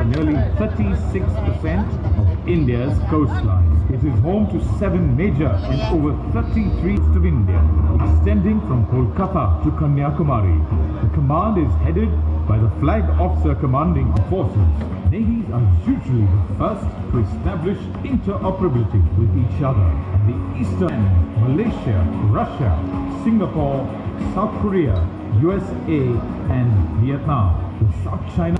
nearly 36% of India's coastline. It is home to 7 major and over 33 states of India, extending from Kolkata to Kanyakumari. The command is headed by the Flag Officer commanding the forces. Navies are usually the first to establish interoperability with each other. The Eastern, Malaysia, Russia, Singapore, South Korea, USA and Vietnam. The South China.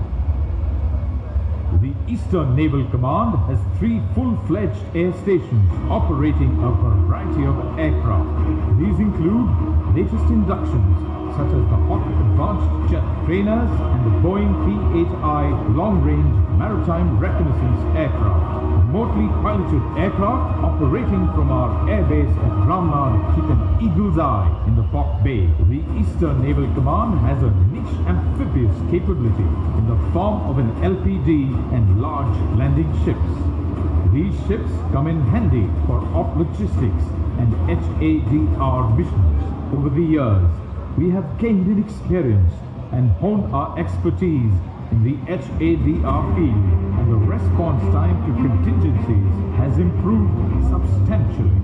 The Eastern Naval Command has 3 full-fledged air stations operating a variety of aircraft. These include latest inductions such as the Hawk Advanced Jet Trainers and the Boeing P-8I Long-Range Maritime Reconnaissance Aircraft. Remotely piloted aircraft operating from our airbase at Ramnad keep an eagle's eye in the Pok Bay. The Eastern Naval Command has a niche amphibious capability in the form of an LPD and large landing ships. These ships come in handy for op logistics and HADR missions. Over the years, we have gained in experience and honed our expertise in the HADR field, and the response time to contingencies has improved substantially.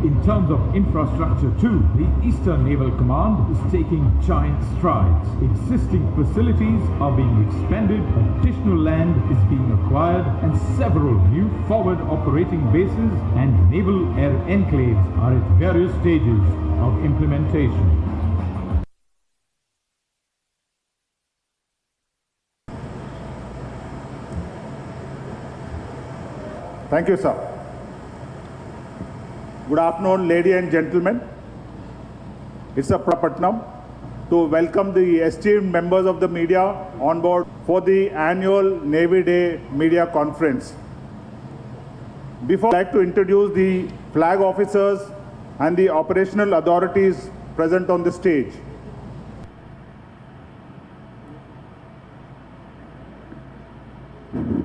In terms of infrastructure too, the Eastern Naval Command is taking giant strides. Existing facilities are being expanded, additional land is being acquired, and several new forward operating bases and naval air enclaves are at various stages of implementation. Thank you, sir. Good afternoon, ladies and gentlemen. It's a Patnam to welcome the esteemed members of the media on board for the annual Navy Day Media Conference. Before, I'd like to introduce the flag officers and the operational authorities present on the stage.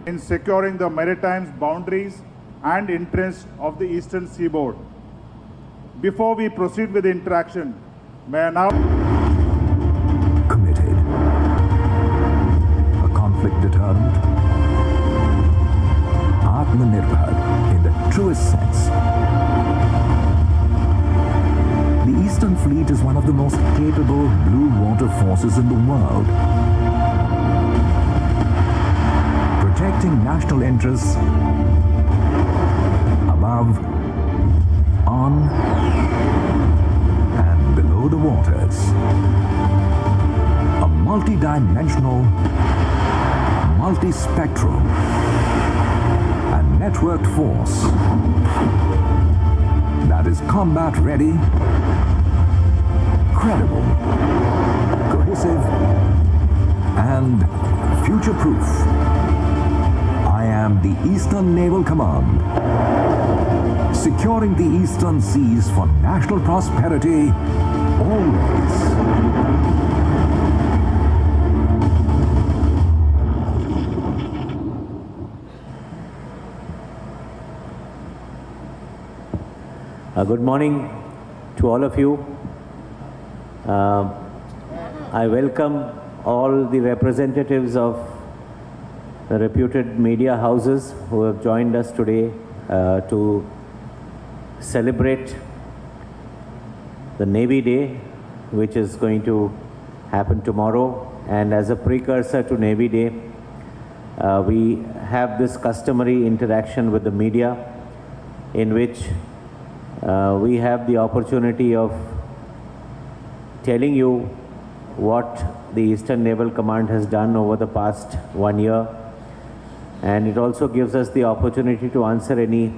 In securing the maritime boundaries and interests of the eastern seaboard. Before we proceed with the interaction, may I now... Committed. A conflict deterrent. Atmanirbhar in the truest sense. The Eastern Fleet is one of the most capable blue water forces in the world. Protecting national interests above, on, and below the waters. A multi-dimensional, multi-spectral, and networked force that is combat ready, credible, cohesive, and future-proof. I am the Eastern Naval Command, securing the Eastern Seas for national prosperity always. Good morning to all of you. I welcome all the representatives of the reputed media houses who have joined us today to celebrate the Navy Day, which is going to happen tomorrow. And as a precursor to Navy Day, we have this customary interaction with the media in which we have the opportunity of telling you what the Eastern Naval Command has done over the past 1 year. And it also gives us the opportunity to answer any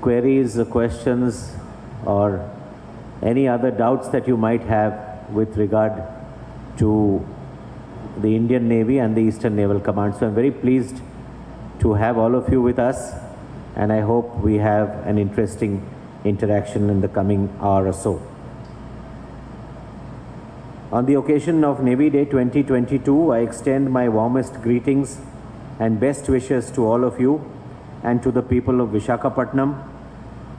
queries, questions, or any other doubts that you might have with regard to the Indian Navy and the Eastern Naval Command. So I'm very pleased to have all of you with us, and I hope we have an interesting interaction in the coming hour or so. On the occasion of Navy Day 2022, I extend my warmest greetings and best wishes to all of you and to the people of Visakhapatnam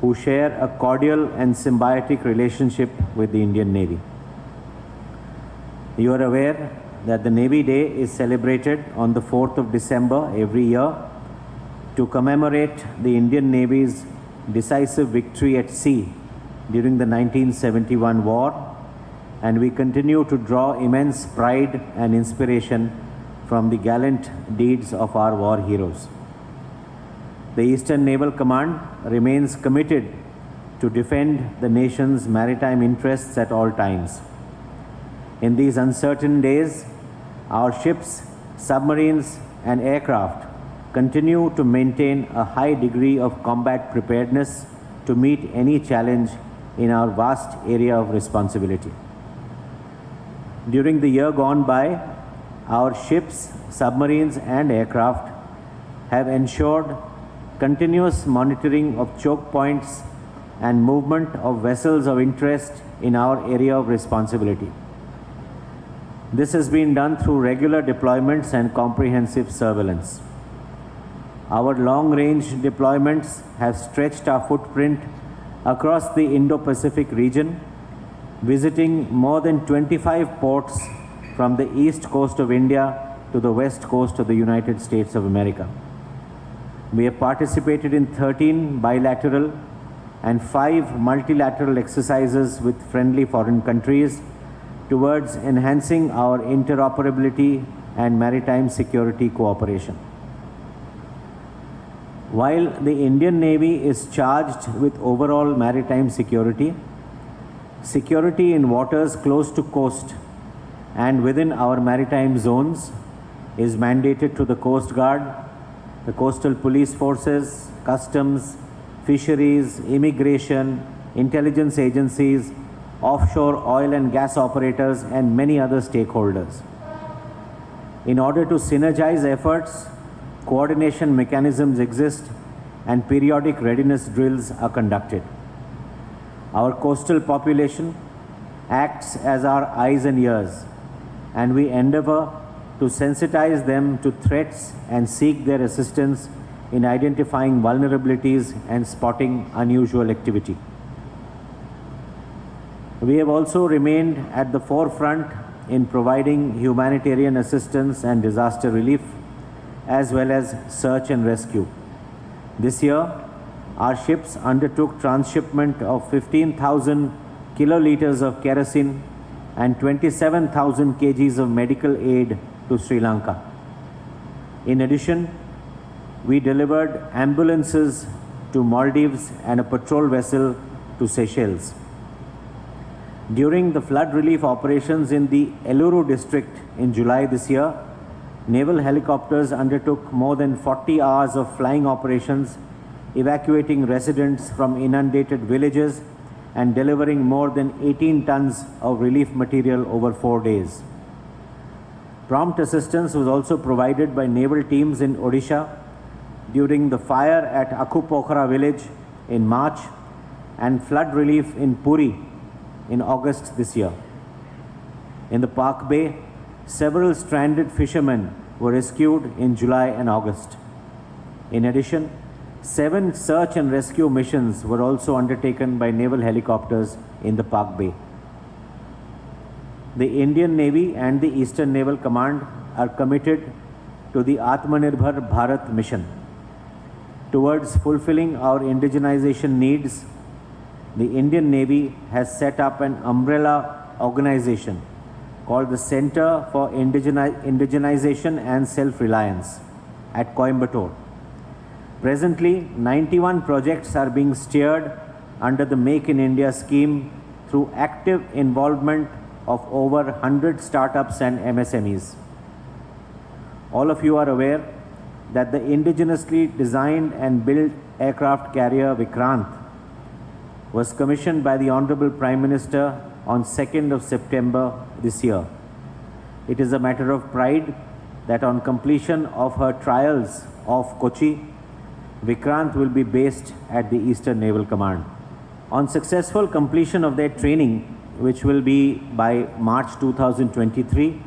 who share a cordial and symbiotic relationship with the Indian Navy. You are aware that the Navy Day is celebrated on the 4th of December every year to commemorate the Indian Navy's decisive victory at sea during the 1971 war, and we continue to draw immense pride and inspiration from the gallant deeds of our war heroes. The Eastern Naval Command remains committed to defend the nation's maritime interests at all times. In these uncertain days, our ships, submarines, and aircraft continue to maintain a high degree of combat preparedness to meet any challenge in our vast area of responsibility. During the year gone by, our ships, submarines, and aircraft have ensured continuous monitoring of choke points and movement of vessels of interest in our area of responsibility. This has been done through regular deployments and comprehensive surveillance. Our long-range deployments have stretched our footprint across the Indo-Pacific region, visiting more than 25 ports from the east coast of India to the west coast of the United States of America. We have participated in 13 bilateral and 5 multilateral exercises with friendly foreign countries towards enhancing our interoperability and maritime security cooperation. While the Indian Navy is charged with overall maritime security, security in waters close to coast and within our maritime zones is mandated to the Coast Guard, the coastal police forces, customs, fisheries, immigration, intelligence agencies, offshore oil and gas operators, and many other stakeholders. In order to synergize efforts, coordination mechanisms exist and periodic readiness drills are conducted. Our coastal population acts as our eyes and ears, and we endeavor to sensitize them to threats and seek their assistance in identifying vulnerabilities and spotting unusual activity. We have also remained at the forefront in providing humanitarian assistance and disaster relief, as well as search and rescue. This year, our ships undertook transshipment of 15,000 kiloliters of kerosene and 27,000 kgs of medical aid to Sri Lanka. In addition, we delivered ambulances to Maldives and a patrol vessel to Seychelles. During the flood relief operations in the Eluru district in July this year, naval helicopters undertook more than 40 hours of flying operations, evacuating residents from inundated villages and delivering more than 18 tons of relief material over 4 days. Prompt assistance was also provided by naval teams in Odisha during the fire at Akhupokhara village in March and flood relief in Puri in August this year. In the Park Bay, several stranded fishermen were rescued in July and August. In addition, 7 search and rescue missions were also undertaken by naval helicopters in the Park Bay. The Indian Navy and the Eastern Naval Command are committed to the Atmanirbhar Bharat mission. Towards fulfilling our indigenization needs, the Indian Navy has set up an umbrella organization called the Center for Indigenization and Self-Reliance at Coimbatore. Presently, 91 projects are being steered under the Make in India scheme through active involvement of over 100 startups and MSMEs. All of you are aware that the indigenously designed and built aircraft carrier Vikrant was commissioned by the Honorable Prime Minister on 2nd of September this year. It is a matter of pride that on completion of her trials off Kochi, Vikrant will be based at the Eastern Naval Command. On successful completion of their training, which will be by March 2023,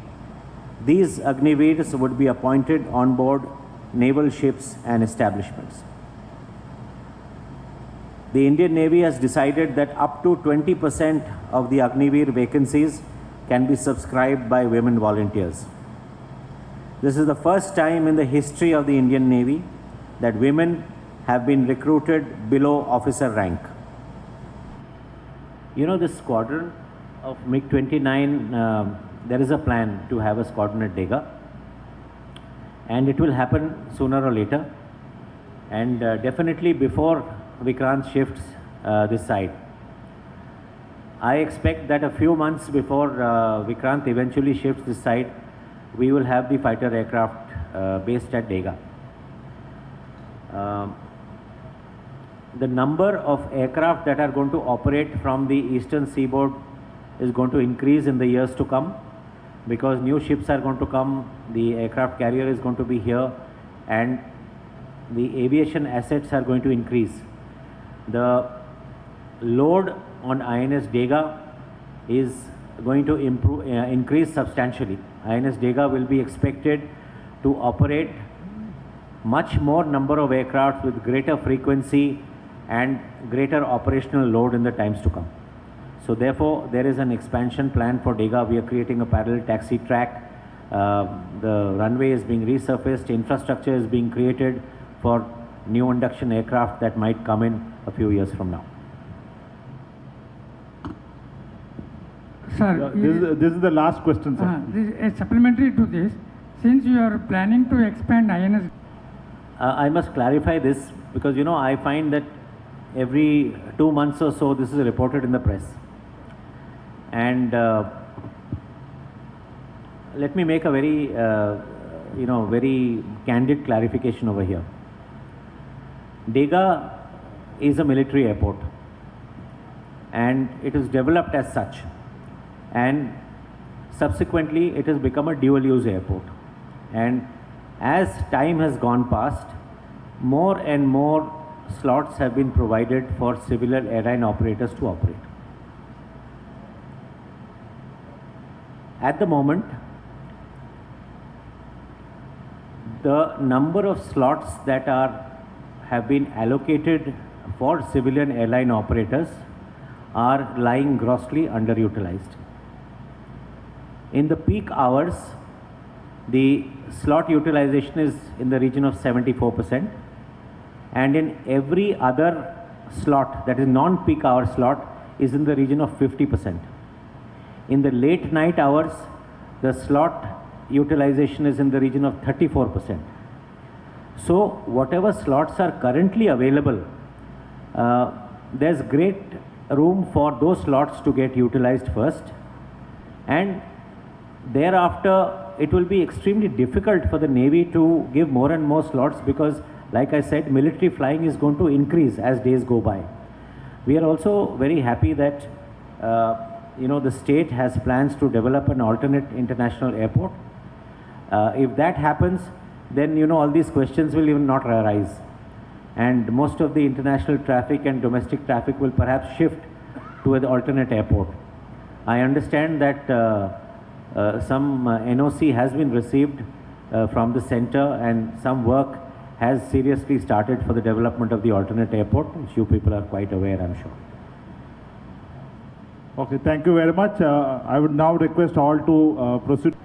these Agniveers would be appointed on board naval ships and establishments. The Indian Navy has decided that up to 20% of the Agniveer vacancies can be subscribed by women volunteers. This is the first time in the history of the Indian Navy that women have been recruited below officer rank. You know, this squadron of MiG-29, there is a plan to have a squadron at Dega, and it will happen sooner or later, and definitely before Vikrant shifts this side. I expect that a few months before Vikrant eventually shifts this side, we will have the fighter aircraft based at Dega. The number of aircraft that are going to operate from the eastern seaboard is going to increase in the years to come, because new ships are going to come, the aircraft carrier is going to be here, and the aviation assets are going to increase. The load on INS Dega is going to increase substantially. INS Dega will be expected to operate much more number of aircraft with greater frequency and greater operational load in the times to come. So therefore, there is an expansion plan for Dega. We are creating a parallel taxi track. The runway is being resurfaced. Infrastructure is being created for new induction aircraft that might come in a few years from now. Sir, This is the last question, sir. this, supplementary to this, since you are planning to expand INS, I must clarify this, because you know, I find that every 2 months or so this is reported in the press, and let me make a very very candid clarification over here. Dega is a military airport, and it is developed as such, and subsequently it has become a dual use airport, and as time has gone past, more and more slots have been provided for civilian airline operators to operate. At the moment, the number of slots that have been allocated for civilian airline operators are lying grossly underutilized. In the peak hours, the slot utilization is in the region of 74%, and in every other slot, that is non-peak hour slot, is in the region of 50%. In the late night hours, the slot utilization is in the region of 34%. So whatever slots are currently available, there's great room for those slots to get utilized first, and thereafter it will be extremely difficult for the Navy to give more and more slots, because like I said, military flying is going to increase as days go by. We are also very happy that the state has plans to develop an alternate international airport. If that happens, then all these questions will even not arise, and most of the international traffic and domestic traffic will perhaps shift to an alternate airport. I understand that some NOC has been received from the center, and some work has seriously started for the development of the alternate airport, which you people are quite aware, I'm sure. Okay, thank you very much. I would now request all to proceed.